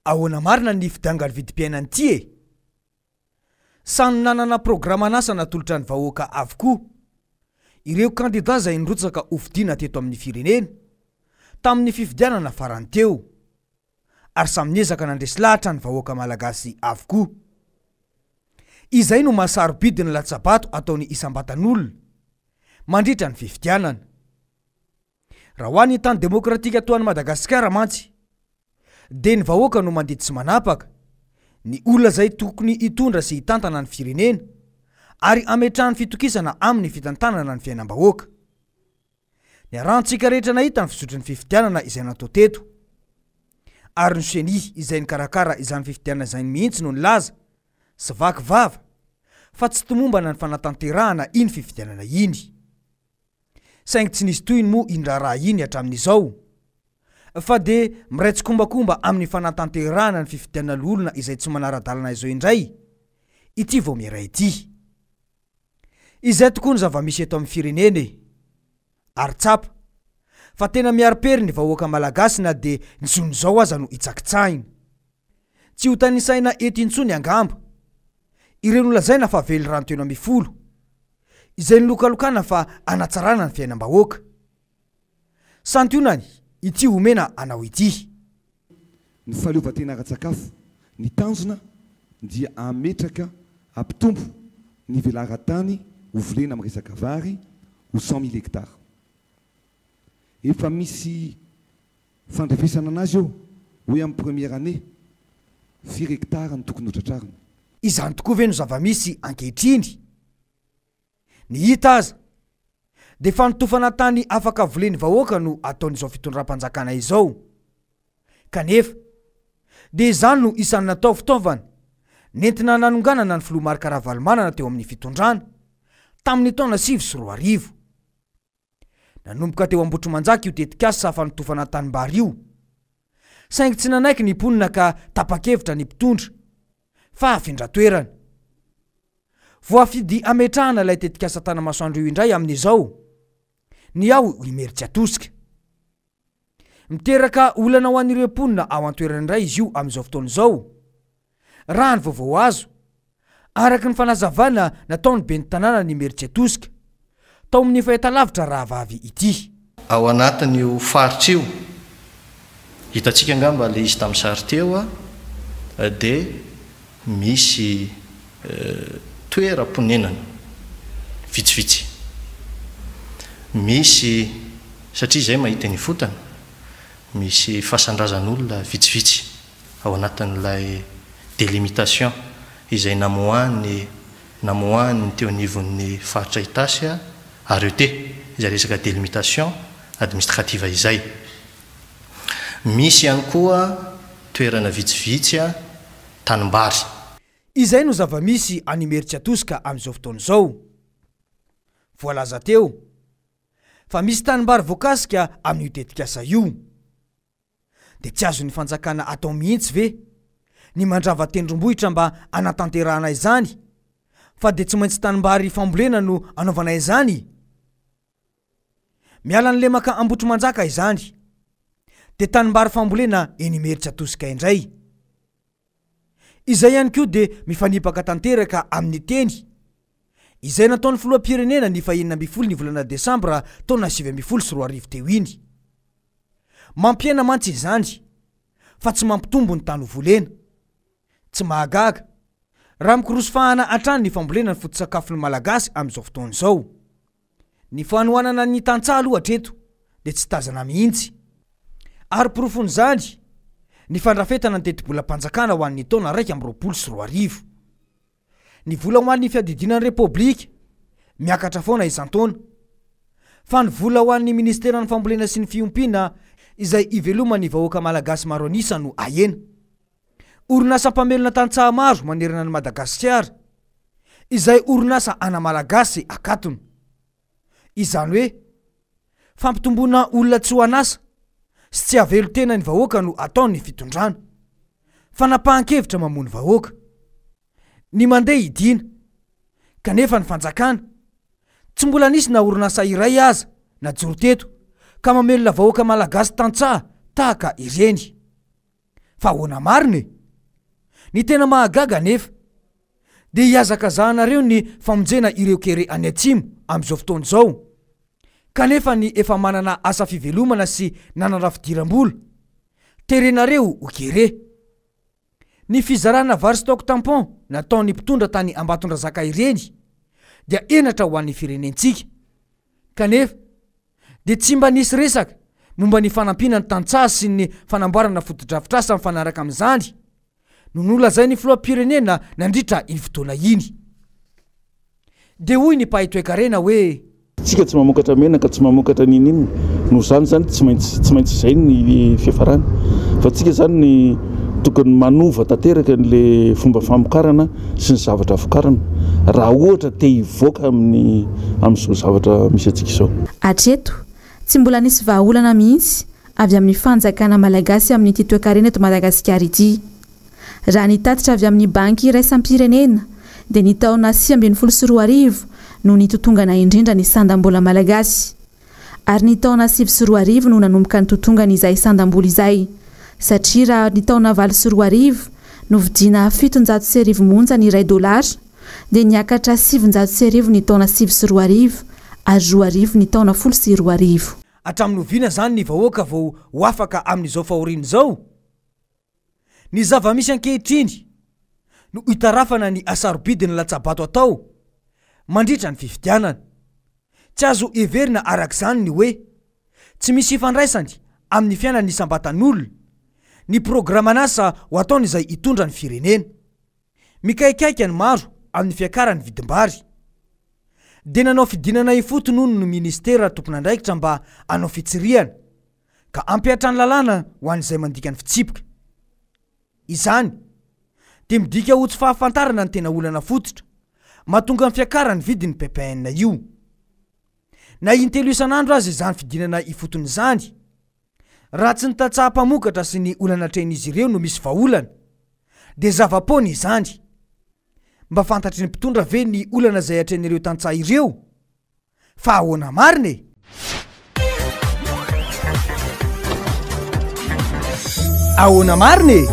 ahoana marina ny fidangany vidim-piainany ity e. Samy nanana programa anasa natolotra ny vahoaka avokoa. Ireo kandida izay nirotsaka hofidiana teto amin'ny firenena tamin'ny fifidianana farany teo, ary samy niezaka nandresy lahatra ny vahoaka malagasy avokoa. Izay no mahasarobidy ny latsabato ataony isam-batan'olona mandritra ny fifidianana. Raha ho an'ny tany demokratika toan'ny Madagasikara mantsy, dia ny vahoaka no mandidy sy manapaka ny olona izay tokony hitondra sy hitantana ny firenena ary ametrahany fitokisana amin'ny fitantanana ny fiainam-bahoaka. Ny arantsika rehetra nahita ny fisotry ny fifidianana izay natao teto, ary ny seni izay nikarakara izany fifidianana izany mihitsy no nilaza sy vaky vava fa tsy tomombana ny fanatanterahana iny fifidianana iny. Saingy tsy nisy toy moa iny raha iny hatramin'izao, fa dia miraitsy kombakomba amin'ny fanatanterahana ny fifidianana olona izay tsy manara-dalana izao indray ity vao miray ity. Izay tokoa ny zava-misy eto amin'ny firenena, ary tsapa fa tena miaro-pery ny vahoaka malagasy na dia ny zon'izao aza no hitsakitsahina. Tsy ho tanisaina eto intsony angamba ireo nolazaina fa vely rano tena mifolo izay nilokalokana fa anatsarana ny fiainam-bahoaka. Santionany ity omena anao ity. Ny fahaleovan-tena ara-tsakafo, ny tanjona dia ametraka ampitombo ny velaran-tany ho volena amin'ny resaka vary ho 100 000 hectares. Efa misy fandrefesana anazy eo hoe amin'ny première année 4 hectares ny tokony hotratrarina. Izany tokoa ve no zava-misy ankehitriny? Ny hita aza dia fanotofana tany afaka voleny vahoaka no ataon'izao fitondram-panjakana izao. Kanefa dia izany no isan'ny natao fitaovana nentina nanonganana ny filoha Marc Ravalomanana teo amin'ny fitondrana tamin'ny taona 2004. Nanomboka teo Ambotronmanjaka io tetikasa fanotofana tanimbary io, saingy tsy nanaiky ny mponina ka tapa-kevitra ny mpitondra fa afindra-toerana. Voafidy ametrahana ilay tetikasa tanamasoandro io indray amin'izao ny aho imeritsy atosika. Miteraka olana ho an'ireo mponina ao an-toerana indray izy io amin'izao fotoana izao, raha ny vaovao azo araky ny fanazavana nataony ben'ny tanàna ny imeritsy atosika tao amin'ny fahitalavitra raha vavy ity. Ao anatin'io faritra io hitantsika angamba le izy tamin'ny sary teo dia misy toeram-ponenana vitsivitsy, misy satria izay mahita ny fotana, misy fahasandrazan'olona vitsivitsy ao anatin'ilay délimitation izay namoahany teo anivon'ny faritra Itasy ARET izay resaka délimitation administrative izay. Misy ihany koa toerana vitsivitsy tanimbary. Izay no zava-misy animeritsy atosika amin'izao fotoana izao. Voalaza teo fa misy tanimbary voakasika amin'io tetikasa io. Dia tsy azo ny fanjakana atao mihitsy ve ny mandrava tendrombohitra mba anatanterahana izany, fa dia tsy maintsy tanimbary fambolena no anaovana izany. Miala ny lemaka Ambotronmanjaka izany dia tanimbary fambolena eny Imeritsy atosika indray. Izay ihany koa dia mifanipaka tanteraka amin'ny teny izay nataon'ny filoham-pirenena ny 29 ny volana Desambra taona 2024 teo iny. Mampiaina mantsy izany fa tsy mampitombo ny tany ho volena. Tsy mahagaga raha mikorosofahana hatrany ny fambolena ny foto-tsakafon'ny malagasy amin'izao fotoana izao. Ny fanohanana ny tantsaha ohatra eto dia tsy tazana mihitsy, ary porofon'izany ny fandrafetana ny teti-bolam-panjakana ho an'ny taona 2024. Ny vola ho an'ny fiadidinan'ny Repoblika miakatra foana isan-taona, fa ny vola ho an'ny ministeran'ny fambolena sy ny fiompiana izay ivelomany vahoaka malagasy maro anisa no ahena. Orinasa mpamelona tantsaha maro manerana ny Madagasikara izay orinasa ana malagasy akatony. Izany hoe fampitomboana olona tsy ho anasa sy tsy avelo tena ny vahoaka no ataony ny fitondrana, fanapahan-kevitra mamono vahoaka, ny mandeha hidina. Kanefa ny fanjakana tsy mbola nisy na orinasa iray aza na joro teto ka mamelona vahoaka malagasy tantsaha tahaka ireny. fa ahoana mariny ny tena mahagaga nefa dia hiazakazahanareo ny famonjena ireo kere any atsimo amin'izao fotoana izao kanefa ny efa manana asa fivelomana sy nanana fidiram-bola terenareo ho kere ny fizarana vary stock tampon nataon'ny mpitondra tany Ambatondrazaka ireny dia enatra ho an'ny firenentsika kanefa dia tsy mba nisy resaka momba ny fanampinany tantsaha sy ny fanamboarana fotodrafitrasa mifanaraka amin'izany no nolazay ny filoham-pirenena nandritra iny fotoana iny dia hoy ny mpahay toe-karena hoe tsika tsy mamokatra menaka tsy mamokatra nininy no zany tsy maintsy izay ny fiafarana fa tsika zany ny tokony manova tanteraka n'le fomba famokarana sy ny zavatra vokarana raha ohatra te hivoaka amin'izao zavatra misy atsika izao. Hatreto tsy mbola nisy vahaolana mihitsy avy amin'ny fanjakana malagasy amin'ity toe-karena eto Madagasikara ity. Raha nitatitra avy amin'ny banky iraisam-pirenena dia ny taona 2024 no nitotongana indrindra ny sandam-bola malagasy ary ny taona 2024 no nanomboka ny totongana izay sandam-bola izay satria raha ny taona 2024 no vidiana 700,000 monja ny $1 dia niakatra 700,000 ny taona 2024 ary 2024 ny taona 2022. Hatramin'ny oviana zany ny vahoaka vao ho afaka amin'izao fahoriana izao. Ny zava-misy ankehitriny no hitarafana ny asarobidiny latsabato atao mandritra ny fifidianana. Tsy azo everina arak'izany ny hoe tsy misy ifandraisany amin'ny fiainany isam-batan'olona ny programan'asa ho ataony izay hitondra ny firenena. Mikaikaika ny maro amin'ny fiakarany vidim-bary. Dia nanao fidinana ifotony hono no ministera tompon'andraikitra mba hanao fitsiriana ka ampiatra ny lalàna ho an'izay mandika ny fitsipoka. Izany dia midika ho tsy fahafantarana ny tena olana fototra mahatonga ny fiakarany vidiny PPN io. Na intelo isan'andro azy izany fidinana ifotony izany. Raha tsy ny tantsaha-mpamokatra sy ny olana tren'izy ireo no misy vahaolana dia zava-pony izany. Mba fantatry ny mpitondra ve ny olana izay atren'ireo tantsaha ireo fa ahoana mariny. Ahoana mariny.